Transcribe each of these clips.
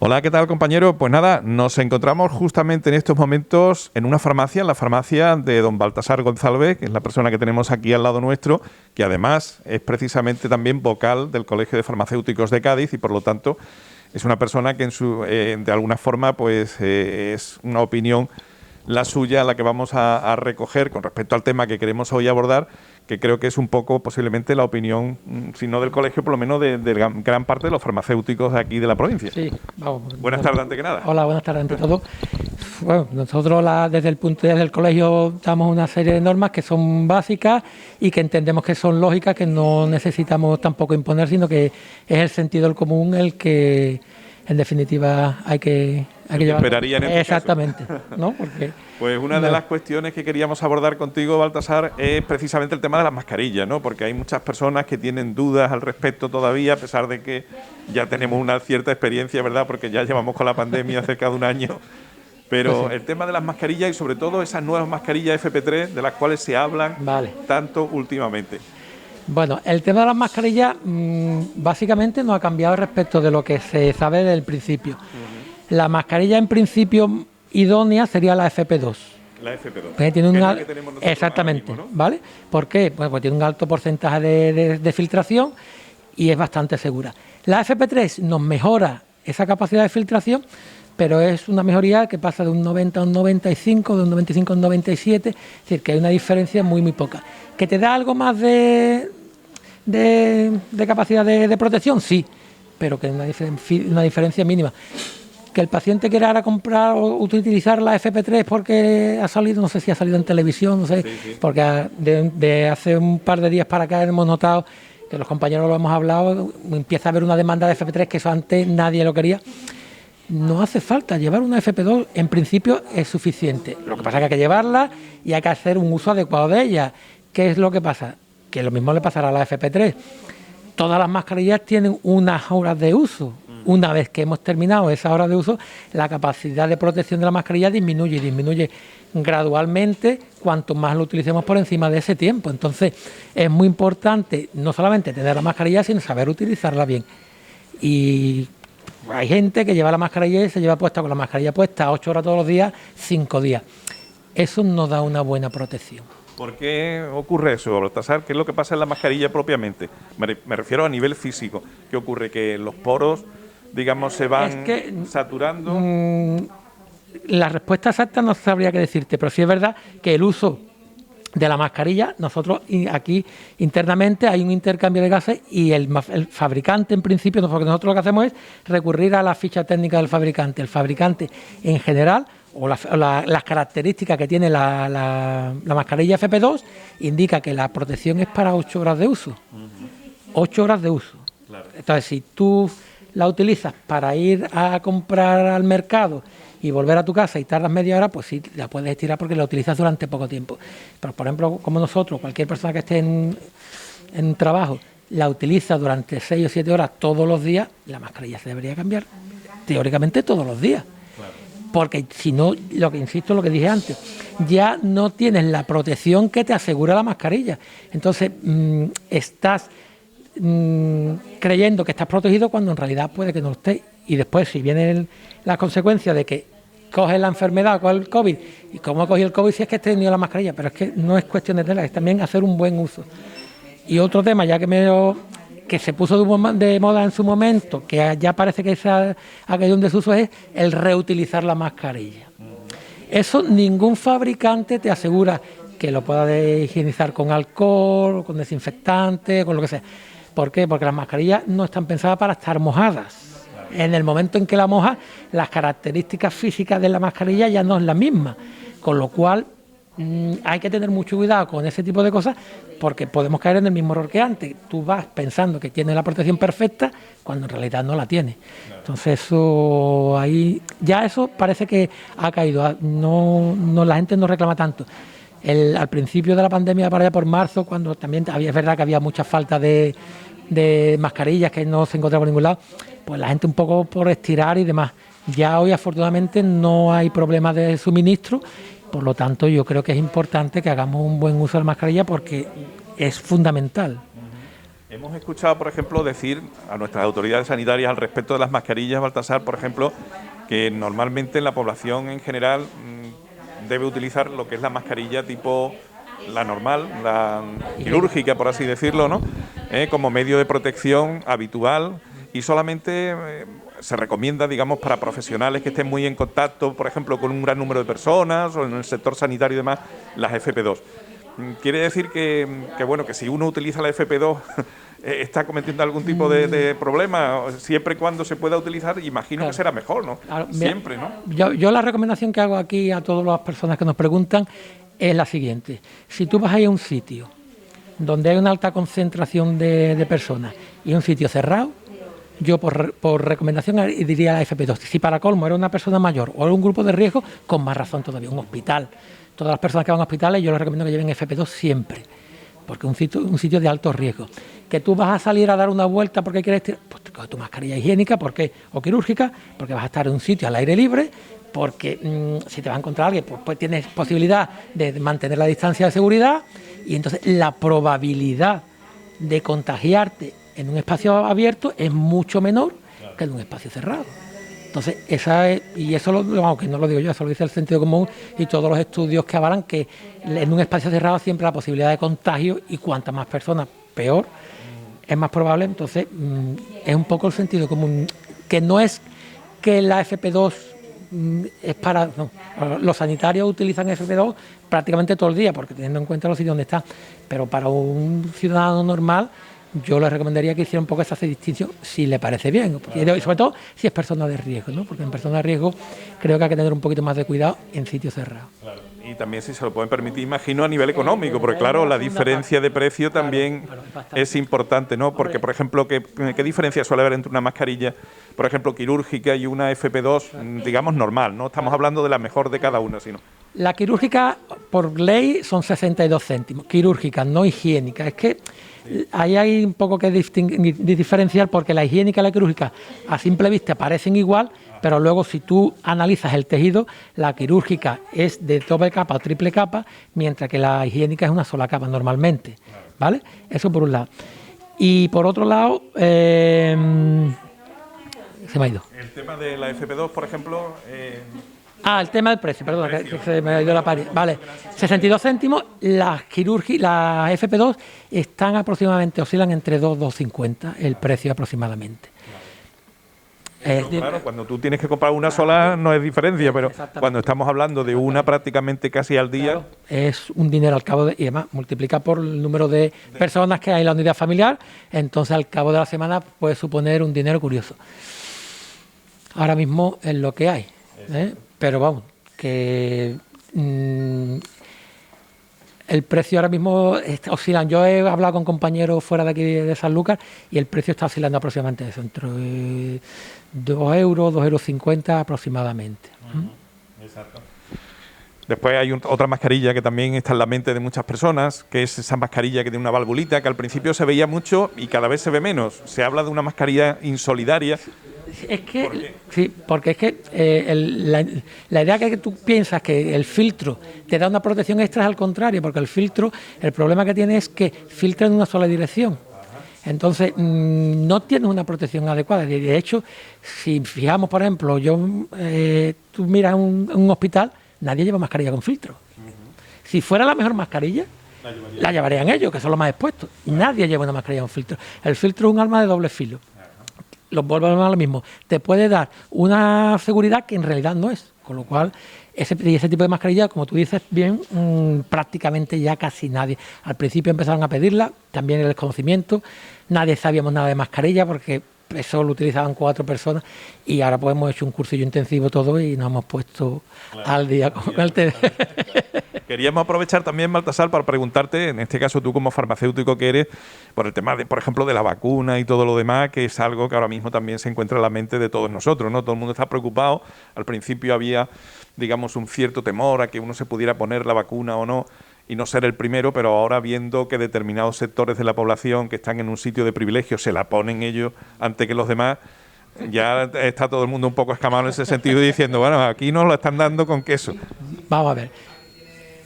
Hola, ¿qué tal, compañero? Pues nada, nos encontramos justamente en estos momentos en una farmacia, en la farmacia de don Baltasar González, que es la persona que tenemos aquí al lado nuestro, que además es precisamente también vocal del Colegio de Farmacéuticos de Cádiz y por lo tanto es una persona que de alguna forma pues es una opinión la suya, la que vamos a recoger con respecto al tema que queremos hoy abordar, que creo que es un poco posiblemente la opinión, si no del colegio, por lo menos de gran parte de los farmacéuticos de aquí de la provincia. Sí, vamos. Buenas tardes, antes que nada. Hola, buenas tardes ante todo. Bueno, nosotros desde el punto del colegio damos una serie de normas que son básicas y que entendemos que son lógicas, que no necesitamos tampoco imponer, sino que es el sentido del común el que, en definitiva, hay que llevar. Esperaría en este exactamente, caso. ¿no? Porque pues una de las cuestiones que queríamos abordar contigo, Baltasar, es precisamente el tema de las mascarillas, ¿no? Porque hay muchas personas que tienen dudas al respecto todavía, a pesar de que ya tenemos una cierta experiencia, ¿verdad? Porque ya llevamos con la pandemia cerca de un año. Pero el tema de las mascarillas y sobre todo esas nuevas mascarillas FP3 de las cuales se hablan tanto últimamente. Bueno, el tema de las mascarillas básicamente no ha cambiado respecto de lo que se sabe desde el principio. La mascarilla en principio idónea sería la FP2. La FP2. Pues tiene que tenemos exactamente, mismo, ¿no? ¿Vale? ¿Por qué? Pues tiene un alto porcentaje de filtración y es bastante segura. La FP3 nos mejora esa capacidad de filtración, pero es una mejoría que pasa de un 90 a un 95, de un 95 a un 97, es decir, que hay una diferencia muy poca. ¿Que te da algo más de capacidad de protección? Sí, pero que es una diferencia mínima. Que el paciente quiera ahora comprar o utilizar la FP3 porque ha salido, no sé si ha salido en televisión, no sé, sí. Porque de hace un par de días para acá hemos notado que los compañeros lo hemos hablado, empieza a haber una demanda de FP3 que eso antes nadie lo quería. No hace falta, llevar una FP2 en principio es suficiente. Lo que pasa es que hay que llevarla y hay que hacer un uso adecuado de ella. ¿Qué es lo que pasa? Que lo mismo le pasará a la FP3. Todas las mascarillas tienen unas horas de uso. Una vez que hemos terminado esa hora de uso, la capacidad de protección de la mascarilla disminuye gradualmente cuanto más lo utilicemos por encima de ese tiempo. Entonces es muy importante no solamente tener la mascarilla, sino saber utilizarla bien. Y hay gente que lleva la mascarilla y se lleva puesta con la mascarilla puesta 8 horas todos los días, 5 días. Eso no da una buena protección. ¿Por qué ocurre eso, Baltasar? ¿Qué es lo que pasa en la mascarilla propiamente? Me refiero a nivel físico. ¿Qué ocurre? ¿Que los poros, digamos, se van saturando? La respuesta exacta no sabría qué decirte, pero sí es verdad que el uso de la mascarilla, nosotros aquí internamente hay un intercambio de gases y el fabricante en principio, porque nosotros lo que hacemos es recurrir a la ficha técnica del fabricante. El fabricante en general o las características que tiene la mascarilla FP2 indica que la protección es para 8 horas de uso. 8 horas de uso. Claro. Entonces, si tú la utilizas para ir a comprar al mercado y volver a tu casa y tardas media hora, pues sí, la puedes estirar porque la utilizas durante poco tiempo. Pero, por ejemplo, como nosotros, cualquier persona que esté en trabajo, la utiliza durante 6 o 7 horas todos los días, la mascarilla se debería cambiar teóricamente todos los días. Porque si no, lo que dije antes, ya no tienes la protección que te asegura la mascarilla. Entonces, estás creyendo que estás protegido cuando en realidad puede que no estés. Y después, si vienen las consecuencias de que coges la enfermedad, coges el COVID, y cómo cogí el COVID si es que he tenido la mascarilla, pero es que no es cuestión de tenerla, es también hacer un buen uso. Y otro tema, ya que se puso de moda en su momento, que ya parece que se ha caído en desuso, es el reutilizar la mascarilla. Eso ningún fabricante te asegura que lo pueda higienizar con alcohol, con desinfectante, con lo que sea. ¿Por qué? Porque las mascarillas no están pensadas para estar mojadas. En el momento en que la mojas, las características físicas de la mascarilla ya no es la misma, con lo cual hay que tener mucho cuidado con ese tipo de cosas porque podemos caer en el mismo error que antes. Tú vas pensando que tienes la protección perfecta cuando en realidad no la tienes. Claro. Entonces eso parece que ha caído. No, la gente no reclama tanto. Al principio de la pandemia, para allá por marzo, cuando también es verdad que había mucha falta de mascarillas que no se encontraba por ningún lado, pues la gente un poco por estirar y demás. Ya hoy afortunadamente no hay problemas de suministro. Por lo tanto, yo creo que es importante que hagamos un buen uso de la mascarilla porque es fundamental. Hemos escuchado, por ejemplo, decir a nuestras autoridades sanitarias al respecto de las mascarillas, Baltasar, por ejemplo, que normalmente la población en general debe utilizar lo que es la mascarilla tipo la normal, la quirúrgica, por así decirlo, ¿no? Como medio de protección habitual y solamente se recomienda, digamos, para profesionales que estén muy en contacto, por ejemplo, con un gran número de personas o en el sector sanitario y demás, las FP2. Quiere decir que bueno, que si uno utiliza la FP2 está cometiendo algún tipo de problema, siempre y cuando se pueda utilizar, imagino claro que será mejor, ¿no? Claro, Siempre, ¿no? Yo la recomendación que hago aquí a todas las personas que nos preguntan es la siguiente. Si tú vas a ir a un sitio donde hay una alta concentración de personas y un sitio cerrado, yo por recomendación diría la FP2. Si para colmo era una persona mayor o era un grupo de riesgo, con más razón todavía, un hospital. Todas las personas que van a hospitales yo les recomiendo que lleven FP2 siempre, porque es un sitio de alto riesgo. Que tú vas a salir a dar una vuelta porque quieres, pues con tu mascarilla higiénica, ¿por qué? O quirúrgica, porque vas a estar en un sitio al aire libre, porque si te va a encontrar alguien, pues tienes posibilidad de mantener la distancia de seguridad y entonces la probabilidad de contagiarte en un espacio abierto es mucho menor que en un espacio cerrado. Entonces, aunque no lo digo yo, eso lo dice el sentido común y todos los estudios que avalan que en un espacio cerrado siempre la posibilidad de contagio y cuantas más personas, peor, es más probable. Entonces, es un poco el sentido común, que no es que la FP2 es para... No, los sanitarios utilizan FP2 prácticamente todo el día, porque teniendo en cuenta los sitios donde está, pero para un ciudadano normal yo les recomendaría que hiciera un poco esa distinción si le parece bien, y sobre todo si es persona de riesgo, ¿no? Porque en persona de riesgo creo que hay que tener un poquito más de cuidado en sitios cerrados. Claro. Y también si se lo pueden permitir, imagino, a nivel económico, porque claro, la diferencia de precio también es importante, ¿no? Porque, por ejemplo, ¿qué diferencia suele haber entre una mascarilla, por ejemplo, quirúrgica y una FP2, digamos, normal? No estamos hablando de la mejor de cada una, sino... La quirúrgica, por ley, son 62 céntimos. Quirúrgica, no higiénica. Es que ahí hay un poco que diferenciar, porque la higiénica y la quirúrgica a simple vista parecen igual, pero luego si tú analizas el tejido, la quirúrgica es de doble capa o triple capa, mientras que la higiénica es una sola capa normalmente, ¿vale? Eso por un lado. Y por otro lado, se me ha ido. El tema de la FP2, por ejemplo... el tema del precio, perdón, que se me ha ido la pared. Vale, 62 céntimos, las FP2 están aproximadamente, oscilan entre 2 y 2,50 el precio aproximadamente. Claro, cuando tú tienes que comprar una sola no es diferencia, pero cuando estamos hablando de una prácticamente casi al día... Claro, es un dinero al cabo de... Y además, multiplica por el número de personas que hay en la unidad familiar, entonces al cabo de la semana puede suponer un dinero curioso. Ahora mismo es lo que hay, pero vamos, que el precio ahora mismo oscila. Yo he hablado con compañeros fuera de aquí de Sanlúcar y el precio está oscilando aproximadamente eso, entre 2 euros, 2,50 € aproximadamente. Exacto. Después hay otra mascarilla que también está en la mente de muchas personas, que es esa mascarilla que tiene una valvulita, que al principio se veía mucho y cada vez se ve menos. Se habla de una mascarilla insolidaria. Es que, sí, porque es que la idea que tú piensas que el filtro te da una protección extra es al contrario, porque el filtro, el problema que tiene es que filtra en una sola dirección. Entonces, no tiene una protección adecuada. De hecho, si fijamos, por ejemplo, tú miras un hospital, nadie lleva mascarilla con filtro. Si fuera la mejor mascarilla, la llevarían ellos, que son los más expuestos. Nadie lleva una mascarilla con filtro. El filtro es un arma de doble filo. Los volvemos a lo mismo. Te puede dar una seguridad que en realidad no es. Con lo cual, ese tipo de mascarilla, como tú dices bien, prácticamente ya casi nadie. Al principio empezaron a pedirla, también el desconocimiento. Nadie sabíamos nada de mascarilla porque eso lo utilizaban 4 personas y ahora pues hemos hecho un cursillo intensivo todo y nos hemos puesto al día con el tema. Queríamos aprovechar también, Baltasar, para preguntarte, en este caso tú como farmacéutico que eres, por el tema, por ejemplo, de la vacuna y todo lo demás, que es algo que ahora mismo también se encuentra en la mente de todos nosotros, ¿no? Todo el mundo está preocupado. Al principio había, digamos, un cierto temor a que uno se pudiera poner la vacuna o no y no ser el primero, pero ahora viendo que determinados sectores de la población que están en un sitio de privilegio se la ponen ellos antes que los demás, ya está todo el mundo un poco escamado en ese sentido y diciendo, bueno, aquí nos lo están dando con queso. Vamos a ver.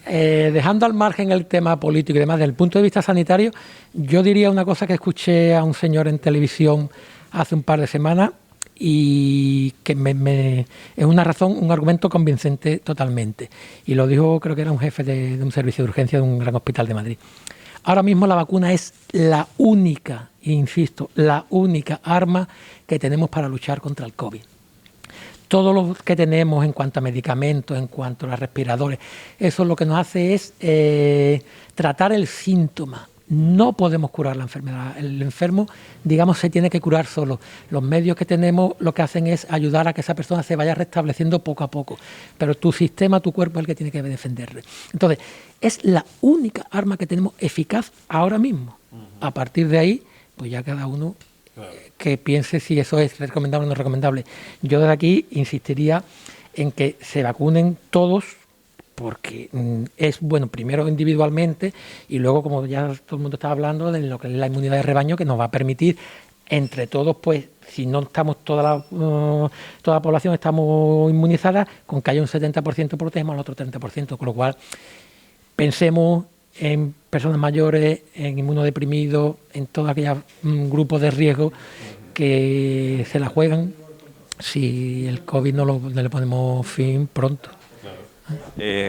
dejando al margen el tema político y demás, desde el punto de vista sanitario, yo diría una cosa que escuché a un señor en televisión hace un par de semanas y que es una razón, un argumento convincente totalmente. Y lo dijo, creo que era un jefe de un servicio de urgencia de un gran hospital de Madrid. Ahora mismo la vacuna es la única, insisto, la única arma que tenemos para luchar contra el COVID. Todo lo que tenemos en cuanto a medicamentos, en cuanto a respiradores, eso lo que nos hace es tratar el síntoma. No podemos curar la enfermedad. El enfermo, digamos, se tiene que curar solo. Los medios que tenemos lo que hacen es ayudar a que esa persona se vaya restableciendo poco a poco. Pero tu sistema, tu cuerpo es el que tiene que defenderle. Entonces, es la única arma que tenemos eficaz ahora mismo. A partir de ahí, pues ya cada uno que piense si eso es recomendable o no recomendable. Yo desde aquí insistiría en que se vacunen todos, porque es bueno primero individualmente y luego, como ya todo el mundo está hablando, de lo que es la inmunidad de rebaño, que nos va a permitir entre todos, pues si no estamos toda la población estamos inmunizada, con que haya un 70% protegemos al otro 30%, con lo cual pensemos en personas mayores, en inmunodeprimidos, en todos aquellos grupos de riesgo que se la juegan si el COVID no le ponemos fin pronto.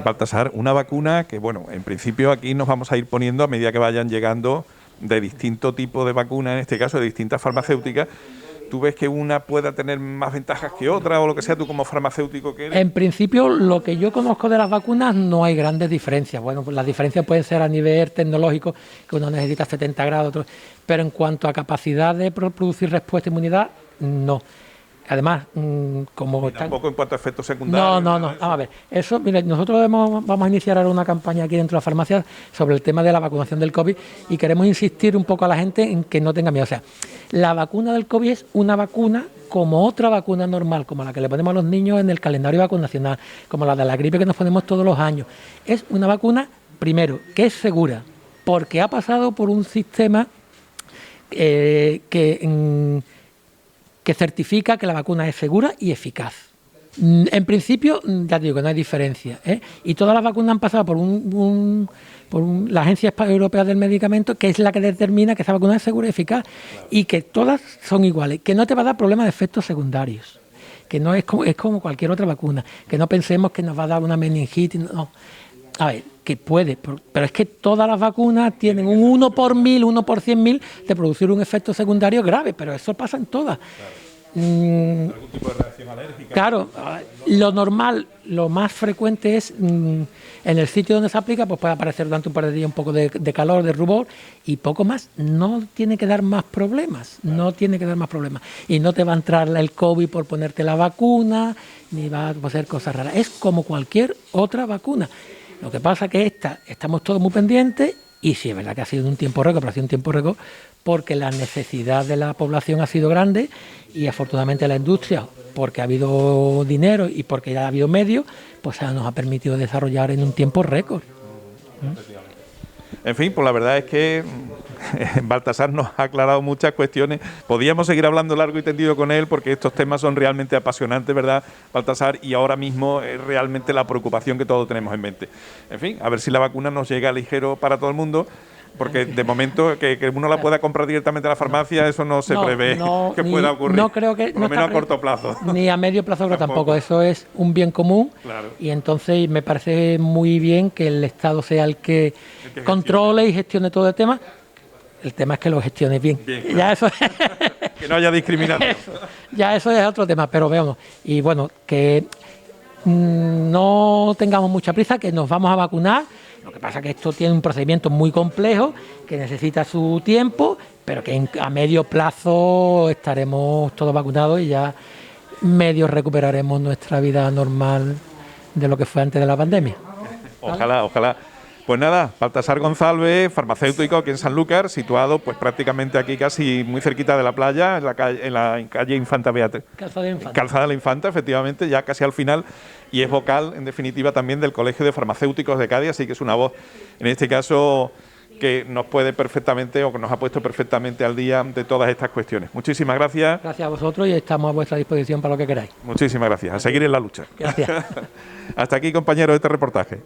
Baltasar, una vacuna que, bueno, en principio aquí nos vamos a ir poniendo a medida que vayan llegando de distinto tipo de vacunas, en este caso de distintas farmacéuticas. ¿Tú ves que una pueda tener más ventajas que otra o lo que sea, tú como farmacéutico que eres? En principio, lo que yo conozco de las vacunas no hay grandes diferencias. Bueno, pues las diferencias pueden ser a nivel tecnológico, que uno necesita 70 grados, otro, pero en cuanto a capacidad de producir respuesta e inmunidad, no. Además, como tampoco en cuanto a efectos secundarios. No. Vamos a ver. Eso, mire, nosotros vamos a iniciar ahora una campaña aquí dentro de la farmacia sobre el tema de la vacunación del COVID y queremos insistir un poco a la gente en que no tenga miedo. O sea, la vacuna del COVID es una vacuna como otra vacuna normal, como la que le ponemos a los niños en el calendario vacunacional, como la de la gripe que nos ponemos todos los años. Es una vacuna, primero, que es segura, porque ha pasado por un sistema que certifica que la vacuna es segura y eficaz. En principio, ya digo que no hay diferencia, ¿eh? Y todas las vacunas han pasado por la Agencia Europea del Medicamento, que es la que determina que esa vacuna es segura y eficaz, y que todas son iguales, que no te va a dar problemas de efectos secundarios, que no es como cualquier otra vacuna, que no pensemos que nos va a dar una meningitis, no. A ver, que puede, pero es que todas las vacunas tienen un 1 por 1000, 1 por 100.000 de producir un efecto secundario grave, pero eso pasa en todas. ¿Algún tipo de reacción alérgica? Claro, lo normal, lo más frecuente es en el sitio donde se aplica, pues puede aparecer durante un par de días un poco de calor, de rubor y poco más. No tiene que dar más problemas, no tiene que dar más problemas. Y no te va a entrar el COVID por ponerte la vacuna, ni va a hacer cosas raras. Es como cualquier otra vacuna. Lo que pasa es que estamos todos muy pendientes y sí, es verdad que ha sido un tiempo récord, pero ha sido un tiempo récord porque la necesidad de la población ha sido grande y afortunadamente la industria, porque ha habido dinero y porque ya ha habido medios, pues nos ha permitido desarrollar en un tiempo récord. En fin, pues la verdad es que Baltasar nos ha aclarado muchas cuestiones. Podíamos seguir hablando largo y tendido con él porque estos temas son realmente apasionantes, ¿verdad, Baltasar? Y ahora mismo es realmente la preocupación que todos tenemos en mente. En fin, a ver si la vacuna nos llega ligero para todo el mundo, porque de momento que uno la pueda comprar directamente a la farmacia, eso no se prevé que pueda ocurrir. No creo que... Por lo menos a corto plazo. Ni a medio plazo creo tampoco. Eso es un bien común. Claro. Y entonces me parece muy bien que el Estado sea el que controle y gestione todo el tema. El tema es que lo gestiones bien. Claro. Ya eso que no haya discriminación. Ya eso es otro tema, pero veamos. Y bueno, que no tengamos mucha prisa, que nos vamos a vacunar. Lo que pasa es que esto tiene un procedimiento muy complejo, que necesita su tiempo, pero que a medio plazo estaremos todos vacunados y ya medio recuperaremos nuestra vida normal de lo que fue antes de la pandemia. Ojalá, ojalá. Pues nada, Baltasar González, farmacéutico aquí en Sanlúcar, situado pues prácticamente aquí casi muy cerquita de la playa, en la calle Infanta Beatriz. Calzada de la Infanta, efectivamente, ya casi al final, y es vocal, en definitiva, también del Colegio de Farmacéuticos de Cádiz, así que es una voz, en este caso, que nos puede perfectamente, o que nos ha puesto perfectamente al día de todas estas cuestiones. Muchísimas gracias. Gracias a vosotros y estamos a vuestra disposición para lo que queráis. Muchísimas gracias. A seguir en la lucha. Gracias. Hasta aquí, compañeros, este reportaje.